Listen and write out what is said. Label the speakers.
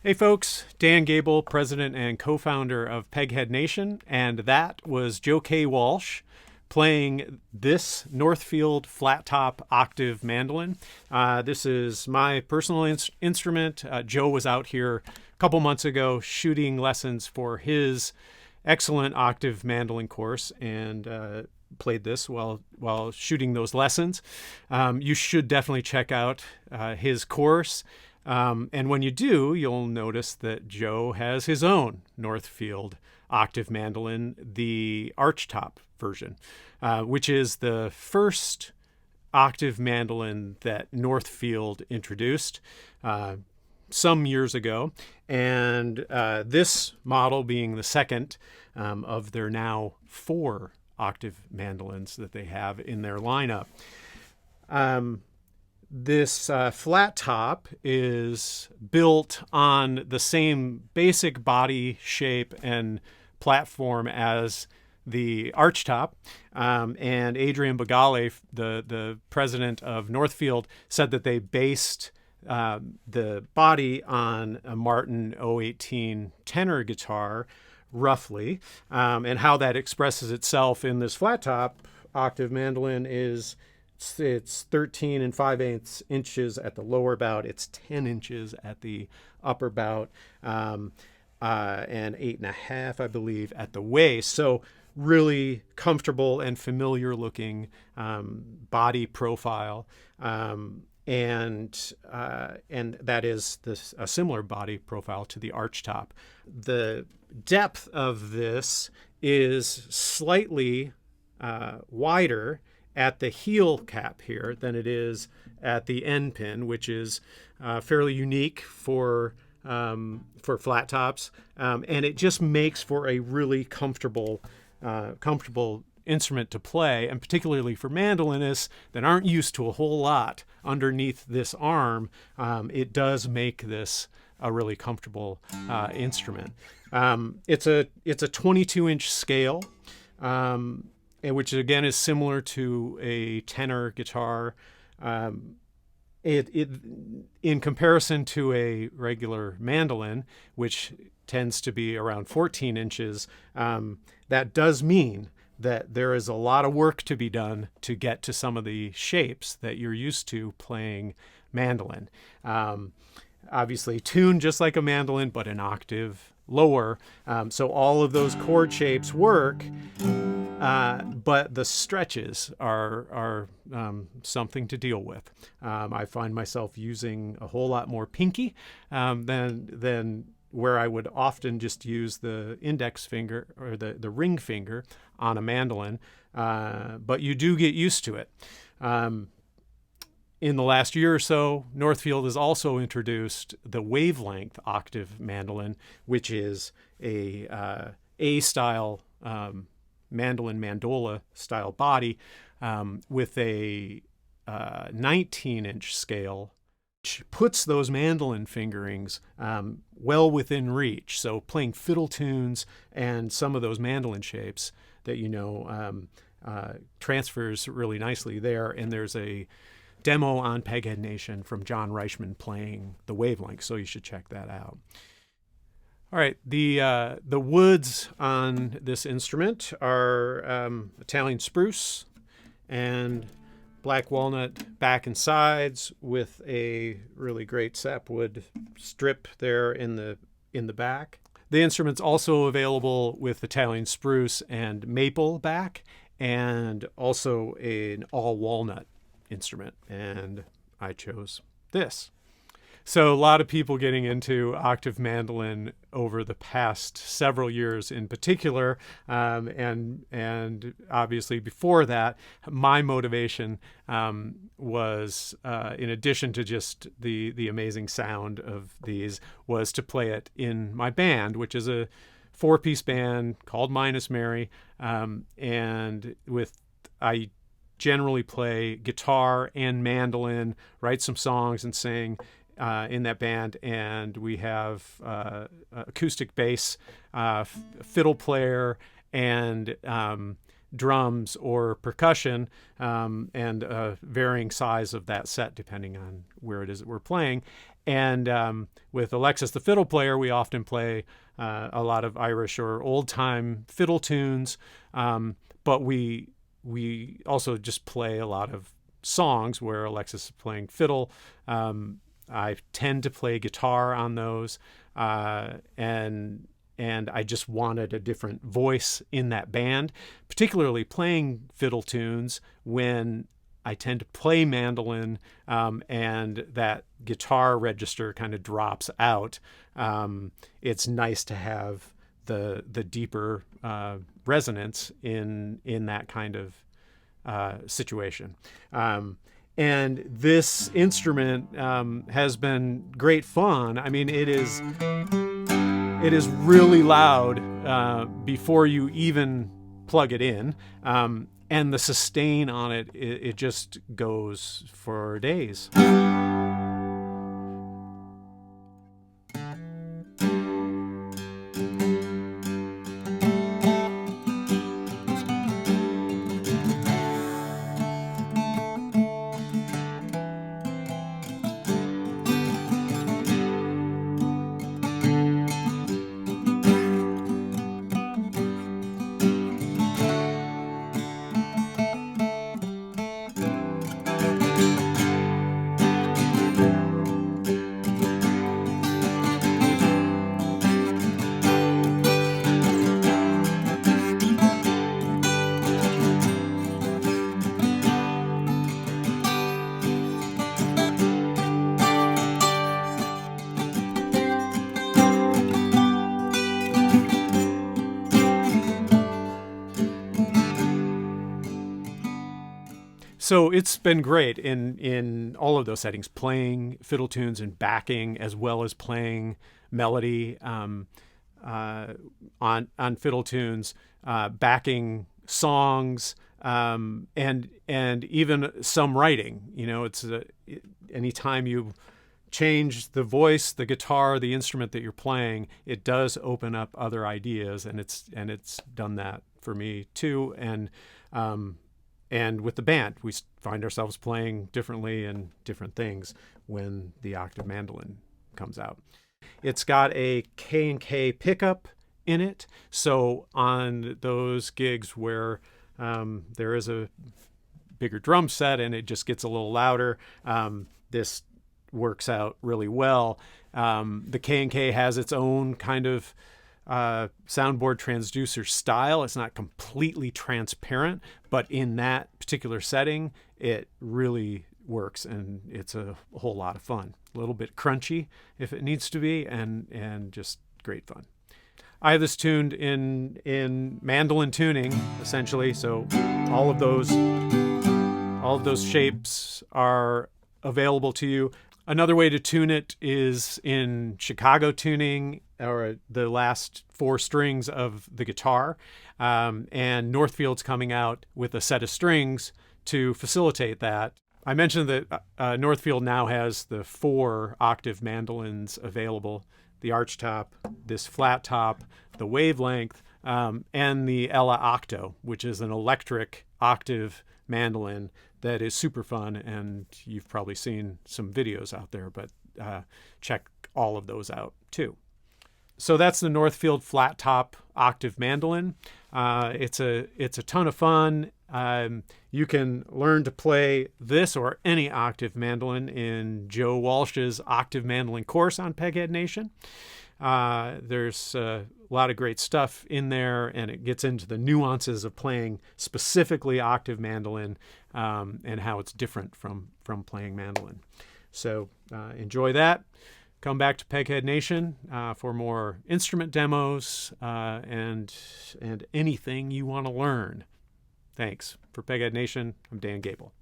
Speaker 1: Hey folks, Dan Gabel, president and co-founder of Peghead Nation, and that was Joe K. Walsh playing this Northfield Flat Top Octave Mandolin. This is my personal instrument. Joe was out here a couple months ago shooting lessons for his excellent octave mandolin course, and played this while shooting those lessons. You should definitely check out his course. And when you do, you'll notice that Joe has his own Northfield octave mandolin, the archtop version, which is the first octave mandolin that Northfield introduced some years ago. And this model being the second of their now 4 octave mandolins that they have in their lineup. This flat top is built on the same basic body shape and platform as the archtop. And Adrian Bagale, the president of Northfield, said that they based the body on a Martin 018 tenor guitar, roughly. And how that expresses itself in this flat top octave mandolin is it's 13 5/8 inches at the lower bout. It's 10 inches at the upper bout, and 8.5, I believe, at the waist. So really comfortable and familiar looking body profile, and that is a similar body profile to the archtop. The depth of this is slightly wider at the heel cap here than it is at the end pin, which is fairly unique for flat tops, and it just makes for a really comfortable instrument to play, and particularly for mandolinists that aren't used to a whole lot underneath this arm. It does make this a really comfortable instrument. It's a 22-inch scale. Which again is similar to a tenor guitar. In comparison to a regular mandolin, which tends to be around 14 inches, that does mean that there is a lot of work to be done to get to some of the shapes that you're used to playing mandolin. Obviously tuned just like a mandolin, but an octave lower. So all of those chord shapes work. But the stretches are something to deal with. I find myself using a whole lot more pinky than where I would often just use the index finger or the ring finger on a mandolin. But you do get used to it. In the last year or so, Northfield has also introduced the wavelength octave mandolin, which is a A-style mandolin mandola style body with a 19-inch scale, which puts those mandolin fingerings well within reach. So playing fiddle tunes and some of those mandolin shapes that transfers really nicely there. And there's a demo on Peghead Nation from John Reichman playing the wavelength, so you should check that out. All right, the woods on this instrument are Italian spruce and black walnut back and sides with a really great sapwood strip there in the back. The instrument's also available with Italian spruce and maple back, and also an all walnut instrument, and I chose this. So a lot of people getting into octave mandolin over the past several years in particular, and obviously before that, my motivation was, in addition to just the amazing sound of these, was to play it in my band, which is a 4-piece band called Minus Mary, and I generally play guitar and mandolin, write some songs and sing in that band, and we have acoustic bass, fiddle player, and drums or percussion, and a varying size of that set depending on where it is that we're playing. And with Alexis, the fiddle player, we often play a lot of Irish or old-time fiddle tunes, but we also just play a lot of songs where Alexis is playing fiddle. I tend to play guitar on those, and I just wanted a different voice in that band, particularly playing fiddle tunes when I tend to play mandolin, and that guitar register kind of drops out. It's nice to have the deeper resonance in that kind of situation. And this instrument has been great fun. I mean, it is really loud before you even plug it in. And the sustain on it, it just goes for days. So it's been great in all of those settings, playing fiddle tunes and backing, as well as playing melody on fiddle tunes, backing songs, and even some writing. You know, it's anytime you change the voice, the guitar, the instrument that you're playing, it does open up other ideas, and it's done that for me too. And with the band, we find ourselves playing differently and different things when the octave mandolin comes out. It's got a K&K pickup in it, so on those gigs where there is a bigger drum set and it just gets a little louder, this works out really well. The K&K has its own kind of soundboard transducer style. It's not completely transparent, but in that particular setting, it really works, and it's a whole lot of fun. A little bit crunchy if it needs to be, and just great fun. I have this tuned in mandolin tuning, essentially. So all of those shapes are available to you. Another way to tune it is in Chicago tuning, or the last 4 strings of the guitar. And Northfield's coming out with a set of strings to facilitate that. I mentioned that Northfield now has the 4 octave mandolins available: the archtop, this flat top, the wavelength, and the Ella Octo, which is an electric octave mandolin that is super fun, and you've probably seen some videos out there, but check all of those out too. So that's the Northfield Flat Top Octave Mandolin. It's a ton of fun. You can learn to play this or any octave mandolin in Joe Walsh's octave mandolin course on Peghead Nation. There's a lot of great stuff in there, and it gets into the nuances of playing specifically octave mandolin, and how it's different from playing mandolin. So enjoy that. Come back to Peghead Nation for more instrument demos and anything you want to learn. Thanks. For Peghead Nation, I'm Dan Gabel.